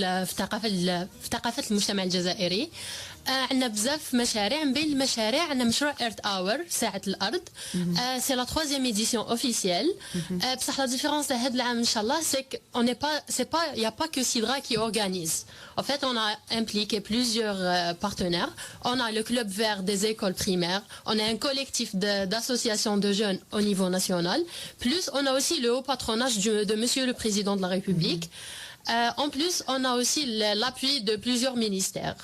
في ثقافه المجتمع الجزائري. عندنا بزاف مشاريع، من بين المشاريع عندنا مشروع ايرث اور ساعه الارض. سي لا 3e édition officielle. بصح لا ديفيرونس تاع هذا العام ان شاء الله سي on n'est pas c'est pas il y a pas que Sidra qui organise. En fait, on a impliqué plusieurs partenaires. On a le club vert des écoles primaires, on a un collectif d'associations de jeunes au niveau national, plus on a aussi le haut patronage de monsieur le président de la République. En plus, on a aussi l'appui de plusieurs ministères.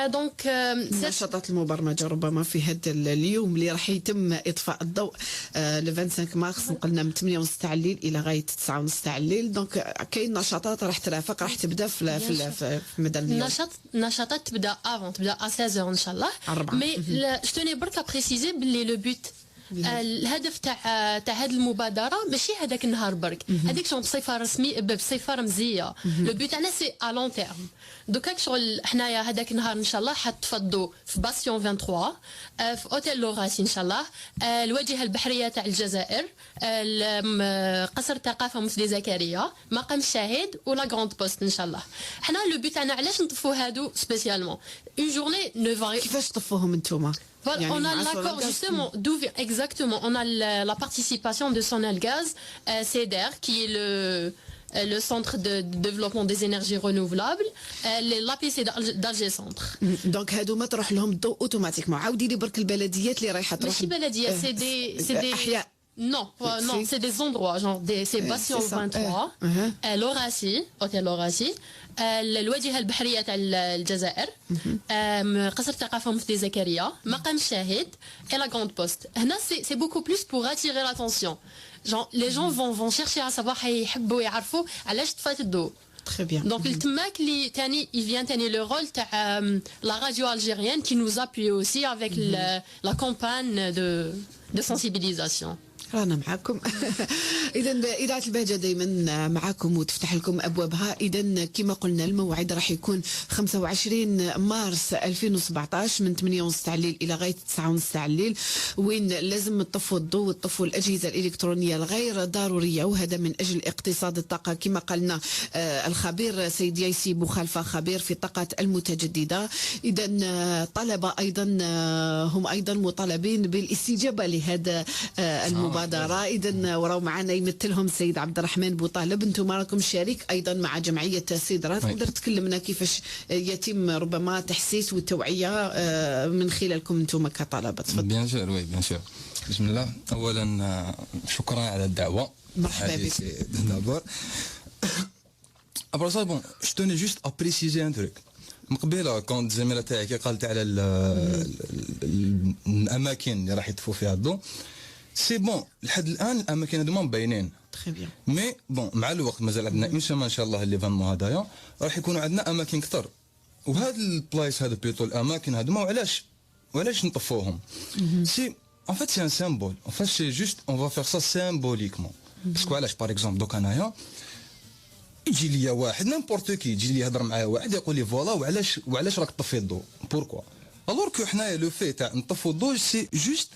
دونك النشاطات المبرمجه ربما في هذا اليوم اللي راح يتم اطفاء الضوء ل 25 مارس، قلنا من 8:30 تاع الليل الى غايه 9:30 تاع الليل. دونك كاين نشاطات راح ترافق، راح تبدا في مدى اليوم. نشاطات تبدا تبدا 16h ان شاء الله. مي جو توني برك بريسيزي باللي لو بوت الهدف تاع هذه المبادره ماشي هذاك النهار برك، هذيك شغل بصفه رسميه بصفه رمزيه. لو بوت تاعنا سي ا لون تيرم. دوكا شغل حنايا هذاك النهار ان شاء الله حتفضوا في باسيون 23 في اوتيل لوراسي ان شاء الله، الواجهه البحريه تاع الجزائر، قصر الثقافه مفدي زكريا، مقام الشاهد ولا غروند بوست ان شاء الله. حنا لو بوت تاعنا علاش نطفوا هادو سبيسيالمون اون جورني نو كيفاش تطفوهم انتوما؟ Voilà, on a l'accord justement d'où exactement on a la participation de Sonelgaz, CEDER qui est le centre de développement des énergies renouvelables, l'APC d'Alger Centre. دونك هادو ما تروح لهم الضوء اوتوماتيكمون. عاودي لي برك البلديات اللي رايحه تروح. ماشي بلديات، سي دي احياء. Non, non, c'est des endroits, genre c'est Bastion 23, Lorassi, hôtel Lorassi, الواجهة البحرية تاع الجزائر، قصر الثقافة مفدي زكريا، مقام الشاهد et la grande poste. هنا c'est beaucoup plus pour attirer l'attention. Genre les gens vont chercher à savoir يحبوا يعرفوا علاش طفات الضوء. Très bien. Donc التماك اللي تاني il vient تاني le rôle تاع la radio algérienne qui nous appuie aussi avec la campagne de sensibilisation. رانا معاكم. اذا اذاعه البهجه دائما معاكم وتفتح لكم ابوابها. اذا كما قلنا الموعد راح يكون 25 مارس 2017 من 8:30 تاع الليل الى غايه 9:30 تاع الليل، وين لازم تطفوا الضوء وتطفوا الاجهزه الالكترونيه الغير ضروريه، وهذا من اجل اقتصاد الطاقه كما قالنا الخبير سيد يايسي بوخالفه، خبير في الطاقات المتجدده. اذا طلبه ايضا هم ايضا مطالبين بالاستجابه لهذا المبادره. اذا وراو معنا يمثلهم السيد عبد الرحمن بوطالب. انتم راكم شريك ايضا مع جمعيه سيدرا، تقدر تكلمنا كيفاش يتم ربما تحسيس والتوعيه من خلالكم انتم كطلبه؟ تفضل. بيان سور وي بيان سور. بسم الله، اولا شكرا على الدعوه. مرحبا بك. دابور ابرا سا بون جو توني جوست ا بريسيزي ان تروك. من قبيله كونت الزميله تاعي كي قالت على الاماكن اللي راح يطفوا فيها الضوء، سي بون لحد الان الاماكن هذوما مبينين تري بيان. مي بون مع الوقت مازال عندنا ان شاء الله ان شاء الله ليفينمون هذايا راح يكونوا عندنا اماكن كثر، وهاد البلايص هذا بيتو الاماكن هذوما وعلاش نطفوهم؟ سي ان فيت سي ان سيمبول، ان فيت سي جوست اون فا فير سا سيمبوليكمون. باسكو علاش باغ اكزومبل دوك انايا يجي ليا واحد نيمبورت كي يجي لي يهضر معايا واحد يقول لي فوالا وعلاش راك طفي الضوء بوركوا، الوغ كو حنايا لو في تاع نطفوا الضوء سي جوست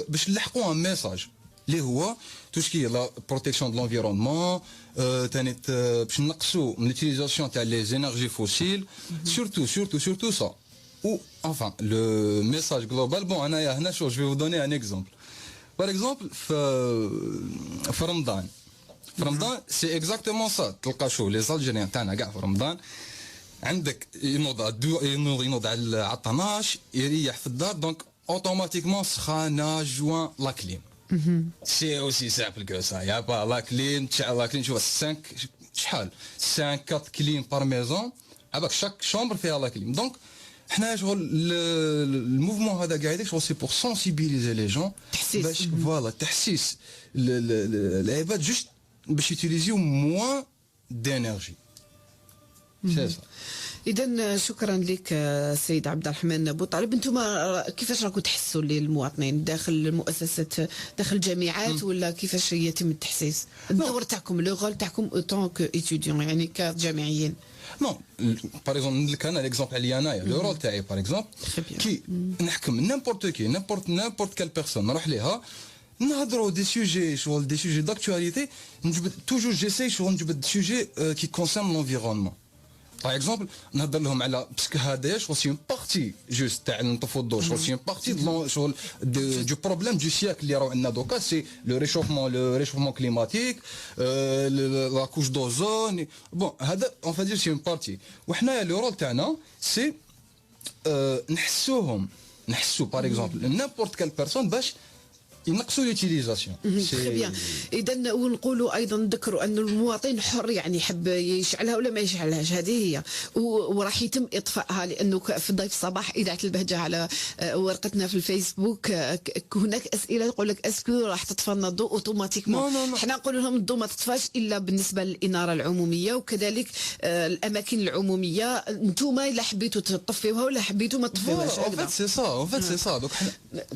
باش نلحقوا ان ميساج اللي هو توشكي لا بروتيكسيون دو لونفيرونمون، ثاني باش نقصوا من ليتيليزاسيون تاع لي زينيرجي فوسيل، سورتو سا. ou enfin le message global. Bon انايا هنا شو je vais vous donner un exemple. par exemple في رمضان سي اكزاكتومون سا. تلقى شو لي زالجيريان تاعنا كاع في رمضان عندك ينوض على 12 يريح في الدار، دونك اوتوماتيكمون سخانه جوان لا كليم. سي اوسي سامبل كو سا. يا با لا كليم تشعل لا كليم. شوف 5 شحال 5 4 كليم بار ميزون، عباك شاك شومبر فيها لا كليم. دونك حنا شغل الموفمون هذا قاعد يدير شغل سي بور سونسيبيليزي لي جون، باش فوالا تحسيس العباد جوست باش يوتيليزيو موان دينيرجي. سي سا. اذا شكرا لك سيد عبد الرحمن بوطالب. انتم كيفاش راكم تحسوا للمواطنين داخل المؤسسات، داخل الجامعات، ولا كيفاش يتم التحسيس؟ الدور تاعكم لو رول تاعكم اوتون كو ايتيديون يعني كجامعيين. نو باغ اكزومبل ندلك انا ليكزومبل عليا انايا لو رول تاعي باغ اكزومبل كي نحكم نيمبورت كي نيمبورت كال بيرسون نروح ليها نهضروا دي سوجي شغل دي سوجي داكtualité نجبد توجور جيساي شغل نجبد سوجي كي كونسيرن لونفيرونمون. باغ اكزومبل نهضر لهم على باسكو هذايا شغل سي اون بارتي جوست تاع نطفوا الضوء شغل سي اون بارتي شغل دو بروبليم دو سياكل اللي راهو عندنا دوكا سي لو ريشوفمون كليماتيك لا كوش دوزون بون هذا اون فادير سي اون بارتي. وحنايا لو رول تاعنا سي نحسوا باغ اكزومبل نيمبورت كال بيرسون باش ينقصوا ليوتيليزاسيون. تري بيان. اذا ونقولوا ايضا نذكروا ان المواطن حر يعني يحب يشعلها ولا ما يشعلهاش، هذه هي وراح يتم اطفائها، لانه في ضيف صباح اذاعه البهجه على ورقتنا في الفيسبوك هناك اسئله تقول لك اسكو راح تطفى لنا الضوء اوتوماتيكمون. حنا نقول لهم الضوء ما تطفاش الا بالنسبه للاناره العموميه، وكذلك الاماكن العموميه انتم الا حبيتوا تطفيوها ولا حبيتوا ما تطفيوهاش. اون فيت سي سا اون فيت سي سا دونك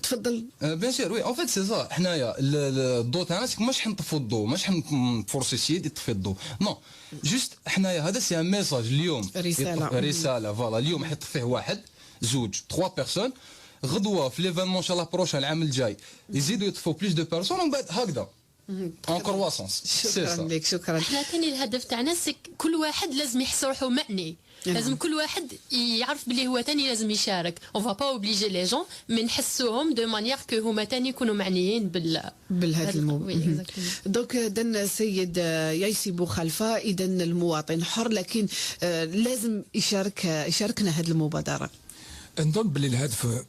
تفضل. بيان سور وي اون فيت سي سا. حنايا الضوء تاعنا ماش حنطفوا الضوء، ماش حنفورسي سيد يطفي الضوء، نو جوست حنايا هذا سي ان ميساج اليوم، رساله فوالا اليوم حيطفيه واحد زوج 3 بيرسون، غدوه في ليفينمون ان شاء الله بروشان العام الجاي يزيدوا يطفوا بليس دو بيرسون ومن بعد هكذا اون كرواسونس. شكرا لك شكرا. احنا ثاني الهدف تاعنا كل واحد لازم يحس روحه معني، لازم كل واحد يعرف بلي هو ثاني لازم يشارك. اون فا با اوبليجي لي جون مي نحسوهم دو مانيير كو هما ثاني يكونوا معنيين بالهذا الموضوع. دونك دن السيد يايسي بوخلفه، اذا المواطن حر لكن لازم يشاركنا هذه المبادره. نظن باللي الهدف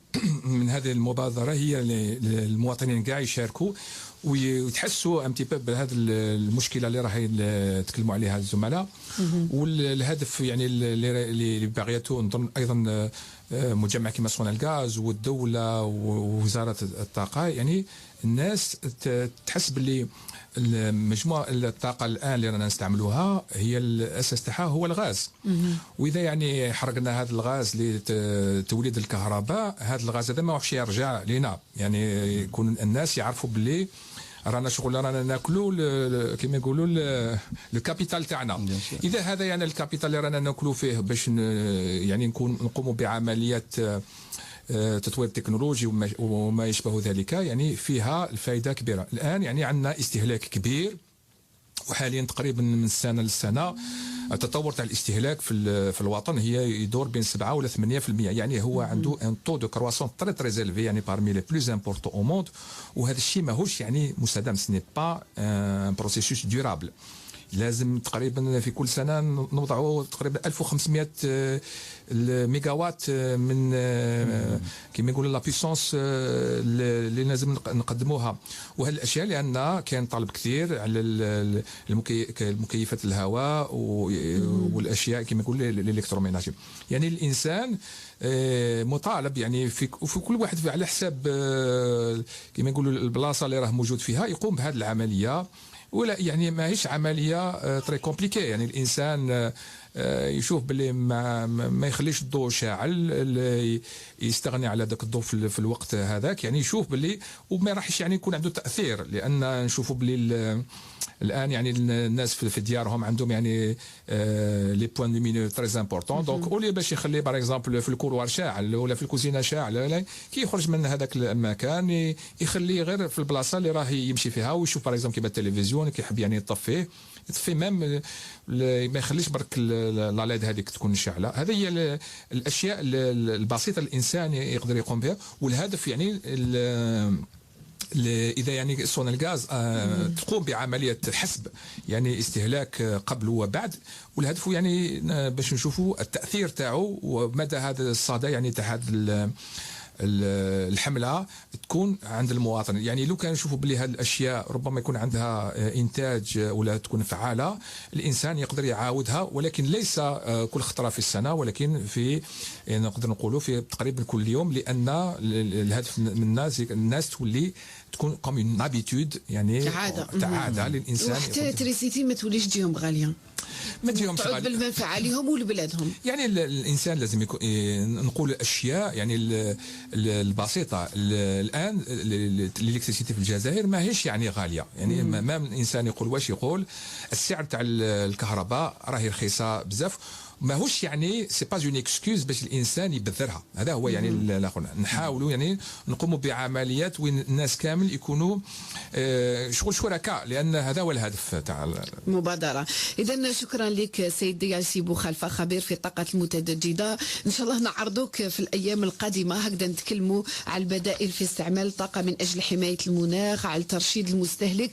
من هذه المبادره هي المواطنين كاع يشاركوا ويتحسوا ام تي بو بهذه المشكله اللي راهي تكلموا عليها الزملاء. والهدف يعني اللي باغيته نظن ايضا مجمع كيما سونال غاز والدوله ووزاره الطاقه، يعني الناس تحس باللي مجموعه الطاقه الان اللي رانا نستعملوها هي الاساس تاعها هو الغاز. واذا يعني حرقنا هذا الغاز لتوليد الكهرباء، هذا الغاز هذا ما راحش يرجع لنا، يعني يكون الناس يعرفوا باللي رانا شغل رانا ناكلوا كما يقولوا الكابيتال تاعنا. اذا هذا يعني الكابيتال اللي رانا ناكلوا فيه باش يعني نقوموا بعمليات تطوير تكنولوجي وما يشبه ذلك، يعني فيها الفائده كبيره. الان يعني عندنا استهلاك كبير، وحاليا تقريبا من السنه للسنه التطور تاع الاستهلاك في الوطن هي يدور بين 7 ولا 8%، يعني هو عنده ان طو دو كرواسون تري تري زيلفي، يعني بارمي لي بلوز امبورطون او موند. وهذا الشيء ماهوش يعني مستدام، سني با ان بروسيسوس ديورابل. لازم تقريبا في كل سنه نوضعوا تقريبا 1500 الميجاوات من كما يقولوا لا بيسونس اللي لازم نقدموها. وهذه الاشياء لان كان طلب كثير على المكيفات الهواء والاشياء كما يقول الالكتروميناجي. يعني الانسان مطالب يعني في كل واحد على حساب كما يقولوا البلاصه اللي راه موجود فيها يقوم بهذه العمليه. ولا يعني ماهيش عمليه تري كومبليكي، يعني الانسان يشوف باللي ما يخليش الضوء شاعل، يستغني على ذاك الضوء في الوقت هذاك، يعني يشوف باللي وما راحش يعني يكون عنده تاثير. لان نشوفوا باللي الان يعني الناس في ديارهم عندهم يعني لي بوين لومينو تري امبورطون، دونك اولي باش يخلي باغ اكزومبل في الكولوار شاعل ولا في الكوزينه شاعل، كي يخرج من هذاك المكان يخليه غير في البلاصه اللي راه يمشي فيها ويشوف باغ اكزومبل كيما التلفزيون كي يحب يعني يطفيه ميم ما يخليش برك لا ليد هذيك تكون شاعله. هذه هي الاشياء البسيطه الانسان يقدر يقوم بها. والهدف يعني اذا يعني سونال غاز تقوم بعمليه حسب يعني استهلاك قبل وبعد، والهدف يعني باش نشوفوا التاثير تاعو ومدى هذا الصدى يعني تاع هذا الحمله تكون عند المواطن. يعني لو كان نشوفوا بلي هذه الاشياء ربما يكون عندها انتاج ولا تكون فعاله، الانسان يقدر يعاودها، ولكن ليس كل خطره في السنه، ولكن في يعني نقدر نقولوا في تقريبا كل يوم، لان الهدف من الناس تولي تكون كوم اون هابيتود، يعني عاده للانسان. وحتى الالكتريسيتي ما توليش تجيهم غاليه، ما تجيهمش تعود بالمنفعه عليهم ولبلادهم. يعني الانسان لازم يكون نقول الاشياء يعني البسيطه. الان الالكتريسيتي في الجزائر ماهيش يعني غاليه، يعني ما الانسان يقول واش يقول السعر تاع الكهرباء راهي رخيصه بزاف. ماهوش يعني سي با اون اكسكيوز باش الانسان يبذرها. هذا هو يعني نحاولوا يعني نقوموا بعمليات وين الناس كامل يكونوا شغل شركاء، لان هذا هو الهدف تاع المبادره. اذا شكرا لك سيد ياسي بوخلفه، خبير في الطاقه المتجدده. ان شاء الله نعرضوك في الايام القادمه هكذا نتكلموا على البدائل في استعمال الطاقه من اجل حمايه المناخ، على ترشيد المستهلك.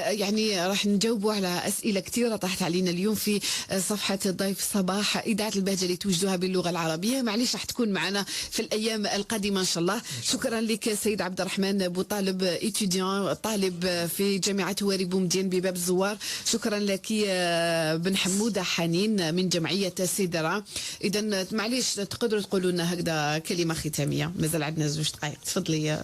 يعني راح نجاوبوا على اسئله كثيره طرحت علينا اليوم في صفحه الضيف صباح اذاعه البهجه اللي توجدوها باللغه العربيه. معليش راح تكون معنا في الايام القادمه ان شاء الله. شكرا لك سيد عبد الرحمن بوطالب، ايتيديون طالب في جامعه هواري بومدين بباب الزوار. شكرا لك بن حموده حنين من جمعيه سيدرا. اذا معليش تقدروا تقولوا لنا هكذا كلمه ختاميه، مازال عندنا 2 دقائق. تفضلي.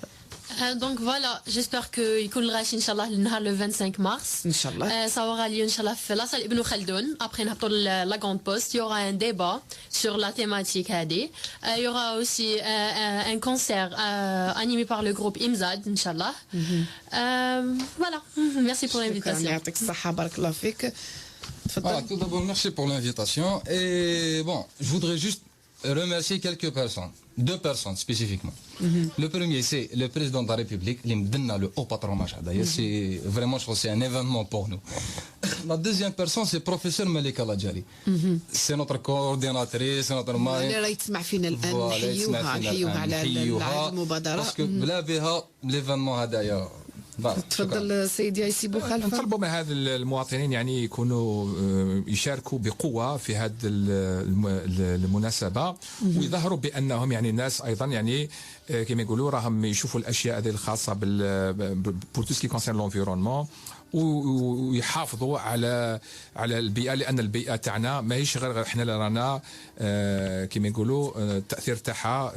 Donc voilà, j'espère que يكون الغاشي ان شاء الله النهار le 25 mars. ان شاء الله. صورها لي ان شاء الله في لاصال ابن خلدون. Après نهبطوا la grande poste, il y aura un débat sur la thématique هذه. Il y aura aussi un concert animé par le groupe Imzad ان شاء الله. Voilà, merci pour l'invitation. يعطيك الصحه، بارك الله فيك. تفضل. Tout d'abord, merci pour l'invitation. Et bon, je voudrais juste remercier quelques personnes. 2 personnes spécifiquement. Le premier, c'est le président de la République, le haut patron. C'est vraiment, je pense, c'est un événement pour nous. La deuxième personne, c'est le professeur Malika Ladjari. C'est notre coordinatrice, c'est notre mari. اللي راهي تسمع فينا الان نحيوها على المبادره. Parce que بلا بها l'événement هذايا. تفضل سيدي ياسي بوخلفه. نطلبوا من هذا المواطنين يعني يكونوا يشاركوا بقوه في هذه المناسبه، ويظهروا بانهم يعني الناس ايضا يعني كما يقولوا راهم يشوفوا الاشياء هذه الخاصه بور تو سكي كونسيرن لونفيرونمون، ويحافظوا على البيئه، لان البيئه تاعنا ماهيش غير احنا اللي رانا كما يقولوا التاثير تاعها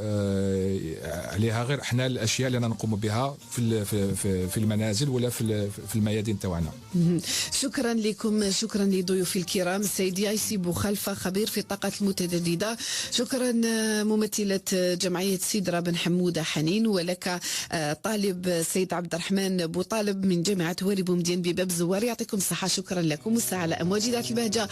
عليها، غير احنا الاشياء اللي نقوم بها في المنازل ولا في الميادين تاعنا. شكرا لكم، شكرا لضيوفي الكرام السيد ياسي بوخلفه خبير في الطاقه المتجدده، شكرا ممثله جمعيه سيدرا بن حموده حنين، ولك طالب السيد عبد الرحمن بوطالب من جامعه هواري بومدين بباب الزوار. يعطيكم الصحه، شكرا لكم. والساعه على امواج اذاعه البهجه.